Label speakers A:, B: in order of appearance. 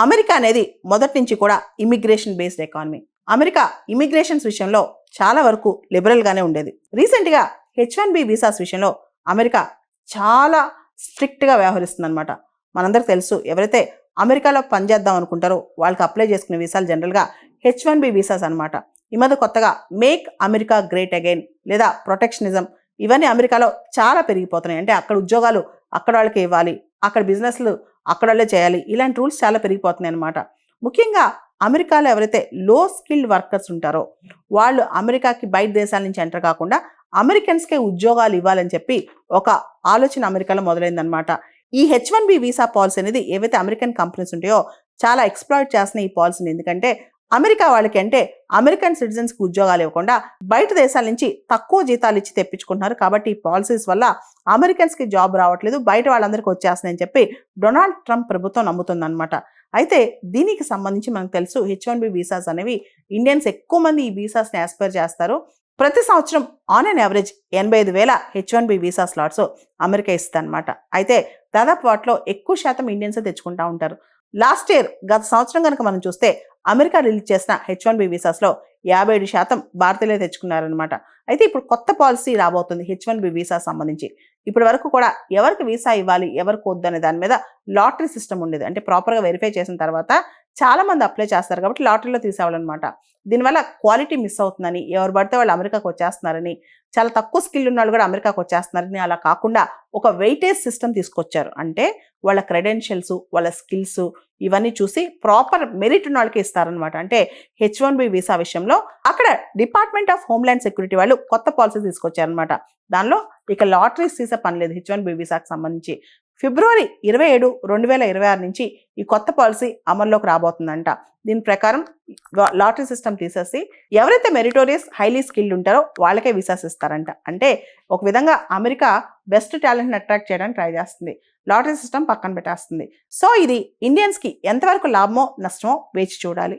A: America అనేది మొదటి నుంచి కూడా immigration based economy. America immigrations విషయంలో చాలా వరకు లిబరల్గానే ఉండేది. రీసెంట్గా H1B వీసాస్ విషయంలో అమెరికా చాలా స్ట్రిక్ట్గా వ్యవహరిస్తుందన్నమాట. మనందరికి తెలుసు, ఎవరైతే అమెరికాలో పనిచేద్దాం అనుకుంటారో వాళ్ళకి అప్లై చేసుకునే వీసాలు జనరల్గా H1B వీసాస్ అనమాట. ఈ మధ్య కొత్తగా మేక్ అమెరికా గ్రేట్ అగైన్ లేదా ప్రొటెక్షనిజం ఇవన్నీ అమెరికాలో చాలా పెరిగిపోతున్నాయి. అంటే అక్కడ ఉద్యోగాలు అక్కడ వాళ్ళకి ఇవ్వాలి, అక్కడ బిజినెస్లు అక్కడ వాళ్ళే చేయాలి, ఇలాంటి రూల్స్ చాలా పెరిగిపోతున్నాయి అనమాట. ముఖ్యంగా అమెరికాలో ఎవరైతే లో స్కిల్డ్ వర్కర్స్ ఉంటారో వాళ్ళు అమెరికాకి బయట దేశాల నుంచి ఎంటర్ కాకుండా అమెరికన్స్కే ఉద్యోగాలు ఇవ్వాలని చెప్పి ఒక ఆలోచన అమెరికాలో మొదలైందనమాట. ఈ H1B వీసా పాలసీ అనేది ఏవైతే అమెరికన్ కంపెనీస్ ఉంటాయో చాలా ఎక్స్ప్లాయిట్ చేస్తున్నాయి ఈ పాలసీని. ఎందుకంటే అమెరికా వాళ్ళకి అంటే అమెరికన్ సిటిజన్స్కి ఉద్యోగాలు ఇవ్వకుండా బయట దేశాల నుంచి తక్కువ జీతాలు ఇచ్చి తెప్పించుకుంటున్నారు. కాబట్టి ఈ పాలసీస్ వల్ల అమెరికన్స్కి జాబ్ రావట్లేదు, బయట వాళ్ళందరికీ వచ్చేస్తున్నాయని చెప్పి డొనాల్డ్ ట్రంప్ ప్రభుత్వం నమ్ముతుందన్నమాట. అయితే దీనికి సంబంధించి మనకు తెలుసు, H1B వీసాస్ అనేవి ఇండియన్స్ ఎక్కువ మంది ఈ వీసాస్ని ఆస్పైర్ చేస్తారు. ప్రతి సంవత్సరం on and average 85,000 H1B visa slots America ఇస్తుంది అనమాట. అయితే దాదాపు వాటిలో ఎక్కువ శాతం ఇండియన్స్ తెచ్చుకుంటా ఉంటారు. లాస్ట్ ఇయర్ గత సంవత్సరం కనుక మనం చూస్తే అమెరికా రిలీజ్ చేసిన H1B వీసాస్లో 57% భారతీయులే తెచ్చుకున్నారనమాట. అయితే ఇప్పుడు కొత్త పాలసీ రాబోతుంది H1B వీసా సంబంధించి. ఇప్పటి వరకు కూడా ఎవరికి వీసా ఇవ్వాలి, ఎవరికి వద్దు అనే దాని మీద లాటరీ సిస్టమ్ ఉండేది. అంటే ప్రాపర్గా వెరిఫై చేసిన తర్వాత చాలా మంది అప్లై చేస్తారు కాబట్టి లాటరీలో తీసేవాళ్ళనమాట. దీనివల్ల క్వాలిటీ మిస్ అవుతుందని, ఎవరు పడితే వాళ్ళు అమెరికాకు వచ్చేస్తున్నారని, చాలా తక్కువ స్కిల్ ఉన్న వాళ్ళు కూడా అమెరికాకు వచ్చేస్తున్నారని, అలా కాకుండా ఒక వెయిటేజ్ సిస్టమ్ తీసుకొచ్చారు. అంటే వాళ్ళ క్రెడెన్షియల్స్, వాళ్ళ స్కిల్స్ ఇవన్నీ చూసి ప్రాపర్ మెరిట్ ఉన్న వాళ్ళకి ఇస్తారనమాట. అంటే H1B వీసా విషయంలో అక్కడ డిపార్ట్మెంట్ ఆఫ్ హోమ్ల్యాండ్ సెక్యూరిటీ వాళ్ళు కొత్త పాలసీ తీసుకొచ్చారనమాట. దానిలో ఇక లాటరీస్ తీసే పని లేదు H1B వీసాకి సంబంధించి. ఫిబ్రవరి 27, 2026 నుంచి ఈ కొత్త పాలసీ అమల్లోకి రాబోతుందంట. దీని ప్రకారం లాటరీ సిస్టమ్ తీసేసి ఎవరైతే మెరిటోరియస్ హైలీ స్కిల్డ్ ఉంటారో వాళ్ళకే వీసాస్ ఇస్తారంట. అంటే ఒక విధంగా అమెరికా బెస్ట్ టాలెంట్ని అట్రాక్ట్ చేయడానికి ట్రై చేస్తుంది, లాటరీ సిస్టమ్ పక్కన పెట్టేస్తుంది. సో ఇది ఇండియన్స్కి ఎంతవరకు లాభమో నష్టమో వేచి చూడాలి.